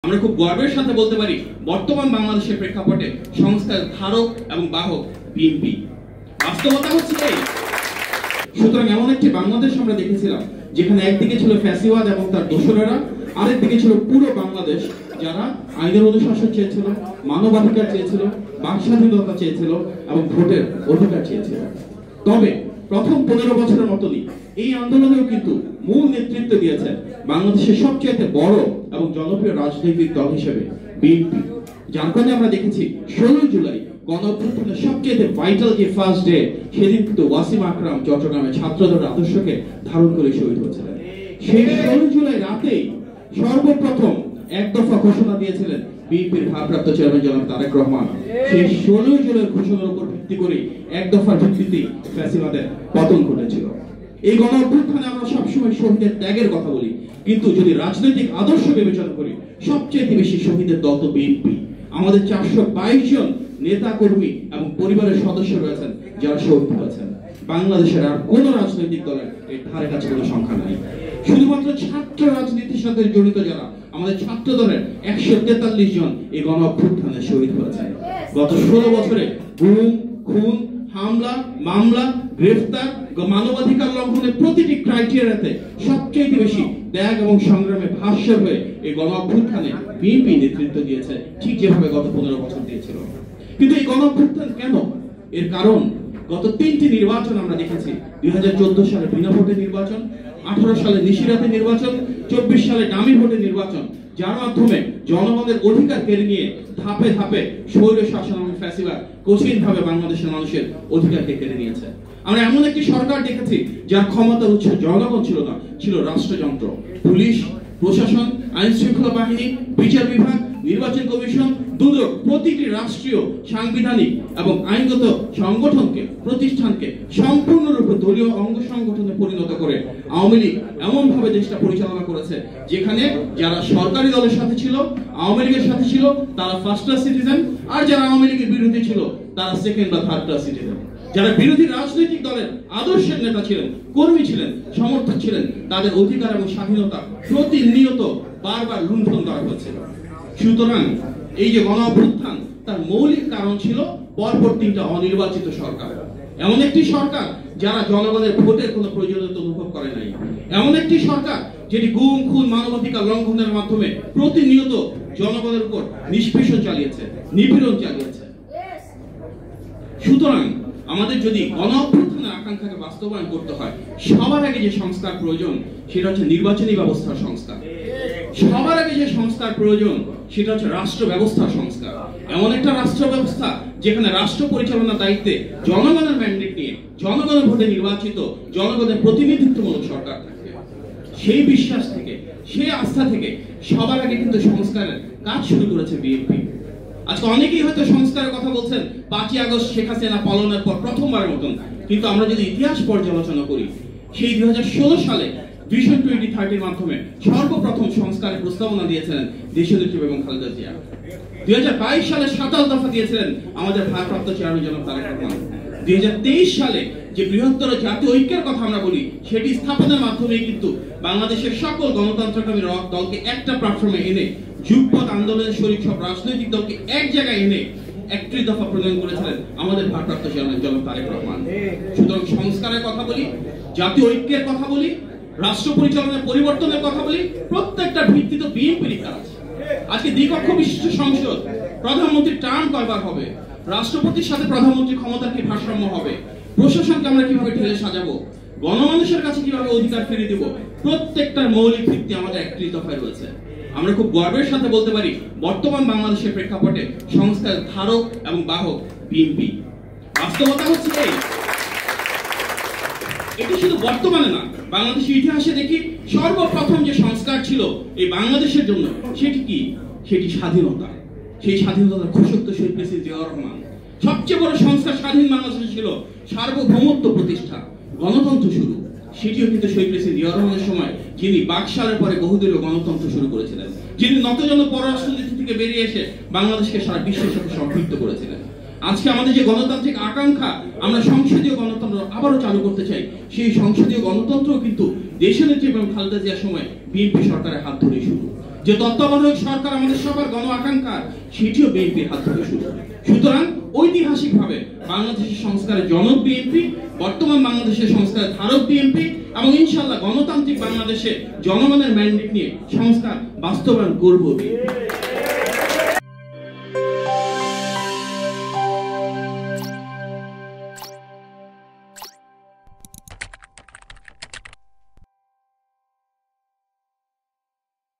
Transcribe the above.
আমরা খুব গর্বের সাথে বলতে পারি বর্তমান বাংলাদেশের প্রেক্ষাপটে সংস্কার ধারক এবং বাহক বিএনপি। বাস্তবতা হচ্ছে এই। সুতরাং এমন একটি বাংলাদেশ আমরা দেখেছিলাম যেখানে একদিকে ছিল ফ্যাসিবাদ এবং তার দোসরেরা, আরেকদিকে ছিল পুরো বাংলাদেশ যারা আইনের অনুশাসন চেয়েছিল, মানবাধিকার চেয়েছিল, বাক স্বাধীনতা চেয়েছিল এবং ভোটের অধিকার চেয়েছিল। তবে প্রথম 15 বছরের মতনই এই আন্দোলনেও কিন্তু মূল নেতৃত্ব দিয়েছেন বাংলাদেশের সবচেয়ে বড় এবং জনপ্রিয় রাজনৈতিক দল হিসেবে বিএনপি। যার কারণে আমরা দেখেছি 16 জুলাই গণঅভ্যুত্থানের সবচেয়ে ভাইটাল যে ফার্স্ট ডে, সেদিন কিন্তু ওয়াসিম আকরাম চট্টগ্রামের ছাত্রদের আদর্শকে ধারণ করে শহীদ হয়েছিলেন। সেই 16 জুলাই রাতেই সর্বপ্রথম এক দফা ঘোষণা দিয়েছিলেন বিএনপির ভারপ্রাপ্ত চেয়ারম্যান জনাব তারেক রহমান। সেই 16 জুলাই ঘোষণার উপর ভিত্তি করে এক দফার ভিত্তিতে ফ্যাসিবাদের পতন ঘটেছিল। এই গণঅভ্যুত্থানে আমরা সবসময় শহীদের ত্যাগের কথা বলি, কিন্তু যদি রাজনৈতিক আদর্শ বিবেচনা করি সবচেয়ে বেশি শহীদের দল তো বিএনপি। আমাদের 422 জন নেতা কর্মী এবং পরিবারের সদস্য রয়েছেন যারা শহীদ হয়েছেন। বাংলাদেশের আর কোন রাজনৈতিক দলের এর ধারে কাছে কোনো সংখ্যা নাই। শুধুমাত্র ছাত্র রাজনীতির সাথে জড়িত যারা আমাদের ছাত্র দলের 143 জন এই গণঅভ্যুত্থানে শহীদ হয়েছে। গত 16 বছরে গুম, খুন, হামলা, মামলা, গ্রেফতার, মানবাধিকার লঙ্ঘনের প্রতিটি ক্রাইটেরিয়াতে সবচেয়ে বেশি ত্যাগ এবং সংগ্রামে ভাস্বর হয়ে এই গণঅভ্যুত্থানে বিএনপি নেতৃত্ব দিয়েছে, ঠিক যেভাবে গত 15 বছর দিয়েছিল। কিন্তু এই গণঅভ্যুত্থান কেন? এর কারণ গত 3টি নির্বাচন আমরা দেখেছি। 2014 সালে বিনা ভোটে নির্বাচন, 18 সালে নিশিরাতে নির্বাচন, 24 সালে ডামি ভোটে নির্বাচন, যার মাধ্যমে জনগণের অধিকার কেড়ে নিয়ে ধাপে ধাপে স্বৈর শাসন এবং ফ্যাসিবাদ কঠিনভাবে বাংলাদেশের মানুষের অধিকারকে কেড়ে নিয়েছে। আমরা এমন একটি সরকার দেখেছি যার ক্ষমতার উৎস জনগণ ছিল না, ছিল রাষ্ট্রযন্ত্র, পুলিশ, প্রশাসন, আইন শৃঙ্খলা বাহিনী, বিচার বিভাগ, নির্বাচন কমিশন, দুদক, প্রতিটি রাষ্ট্রীয়, সাংবিধানিক এবং আইনগত সংগঠনকে, প্রতিষ্ঠানকে সম্পূর্ণরূপে দলীয় অঙ্গ সংগঠনে পরিণত করে আওয়ামী লীগ এমন ভাবে দেশটা পরিচালনা করেছে যেখানে যারা সরকারি দলের সাথে ছিল, আওয়ামী লীগের সাথে ছিল, তারা ফার্স্ট ক্লাস সিটিজেন, আর যারা আওয়ামী লীগের বিরোধী ছিল তারা সেকেন্ড বা থার্ড ক্লাস সিটিজেন। যারা বিরোধী রাজনৈতিক দলের আদর্শের নেতা ছিলেন, কর্মী ছিলেন, সমর্থক ছিলেন, তাদের অধিকার এবং স্বাধীনতা প্রতিনিয়ত বারবার লুণ্ঠন করা হয়েছিল। সুতরাং এই যে গণঅভ্যুত্থান, তার মৌলিক কারণ ছিল পরপর 3টা অনির্বাচিত সরকার। এমন একটি সরকার যারা জনগণের ভোটের কোনো প্রয়োজনীয়তা অনুভব করে নাই। এমন একটি সরকার যেটি গুম, খুন, মানবাধিকার লঙ্ঘনের মাধ্যমে প্রতিনিয়ত জনগণের উপর নিষ্পেষণ চালিয়েছে, নিপীড়ন চালিয়েছে। সুতরাং আমাদের যদি গণঅভ্যুত্থানের আকাঙ্ক্ষাকে বাস্তবায়ন করতে হয়, সবার আগে যে সংস্কার প্রয়োজন সেটা হচ্ছে নির্বাচনী ব্যবস্থার সংস্কার। সবার আগে যে সংস্কার প্রয়োজন সেটা হচ্ছে রাষ্ট্র ব্যবস্থার সংস্কার। এমন একটা রাষ্ট্র ব্যবস্থা যেখানে রাষ্ট্র পরিচালনার দায়িত্বে জনগণের ম্যান্ডেট নিয়ে, জনগণের ভোটে নির্বাচিত, জনগণের প্রতিনিধিত্বমূলক সরকার থাকবে। সেই বিশ্বাস থেকে, সেই আস্থা থেকে সবার আগে কিন্তু সংস্কারের কাজ শুরু করেছে বিএনপি। আজকে অনেকেই হয়তো সংস্কারের কথা বলছেন 5ই আগস্ট শেখ হাসিনা পলায়নের পর প্রথমবারের মতন, কিন্তু আমরা যদি ইতিহাস পর্যালোচনা করি, সেই 2016 সালে ভিশন 2030 মাধ্যমে সর্বপ্রথম সংস্কারের প্রস্তাবনা দিয়েছিলেন দেশনেত্রী বেগম খালেদা জিয়া। 2022 সালে 27 দফা দিয়েছিলেন আমাদের ভারপ্রাপ্ত চেয়ারম্যান জনাব তারেক রহমান। 2023 সালে যে বৃহত্তর জাতীয় ঐক্যের কথা আমরা বলি, সেটি স্থাপনের মাধ্যমে কিন্তু বাংলাদেশের সকল গণতন্ত্রকামী দলকে একটা প্ল্যাটফর্মে এনে, যুগপৎ আন্দোলনের শরীক সব রাজনৈতিক দলকে এক জায়গায় এনে 31 দফা প্রণয়ন করেছিলেন আমাদের ভারপ্রাপ্ত চেয়ারম্যান জনাব তারেক রহমান। সুতরাং সংস্কারের কথা বলি, জাতীয় ঐক্যের কথা বলি, রাষ্ট্র পরিচালনার পরিবর্তনের কথা বলি, প্রত্যেকটা ভিত্তি তো বিএনপির কাজ। আজকে দ্বিকক্ষ বিশিষ্ট সংসদ, প্রধানমন্ত্রীর টার্ম কয়বার হবে, রাষ্ট্রপতির সাথে প্রধানমন্ত্রীর ক্ষমতার কি ভারসাম্য হবে, প্রশাসনকে আমরা কিভাবে ঢেলে সাজাবো, গণমানুষের কাছে কিভাবে অধিকার ফিরিয়ে দেব, প্রত্যেকটার মৌলিক ভিত্তি আমাদের 31 দফায় রয়েছে। আমরা খুব গর্বের সাথে বলতে পারি বর্তমান বাংলাদেশের প্রেক্ষাপটে সংস্কার ধারক এবং বাহক বিএনপি। বাস্তবতা হচ্ছে এই। এটি শুধু বর্তমানে না, বাংলাদেশের ইতিহাসে দেখি সর্বপ্রথম যে সংস্কার ছিল এই বাংলাদেশের জন্য, সেটি কি? সেটি স্বাধীনতা। সেই স্বাধীনতার ঘোষক তো শহীদ প্রেসিডেন্ট জিয়াউর রহমান। সবচেয়ে বড় সংস্কার স্বাধীন বাংলাদেশে ছিল সার্বভৌমত্ব প্রতিষ্ঠা, গণতন্ত্র শুরু। সেটিও কিন্তু শহীদ প্রেসিডেন্ট জিয়াউর রহমানের সময়, যিনি বাকশালের পরে বহুদলীয় গণতন্ত্র শুরু করেছিলেন, যিনি নতজন পররাষ্ট্রনীতি থেকে বেরিয়ে এসে বাংলাদেশকে সারা বিশ্বের সাথে সম্পৃক্ত করেছিলেন। আজকে আমাদের যে গণতান্ত্রিক আকাঙ্ক্ষা, আমরা সংসদীয় গণতন্ত্র আবারও চালু করতে চাই, সেই সংসদীয় গণতন্ত্র কিন্তু দেশনেত্রী এবং খালেদা জিয়ার সময় বিএনপি সরকারের হাত ধরে শুরু। যে তত্ত্বাবধায়ক সরকার আমাদের সবার গণ আকাঙ্ক্ষা, সেটিও বিএনপির হাত ধরে শুরু। সুতরাং ঐতিহাসিকভাবে বাংলাদেশের সংস্কারের জনক বিএনপি, বর্তমান বাংলাদেশের সংস্কারের ধারক বিএনপি, এবং ইনশাআল্লাহ গণতান্ত্রিক বাংলাদেশে জনগণের ম্যান্ডেট নিয়ে সংস্কার বাস্তবায়ন করব বিএনপি।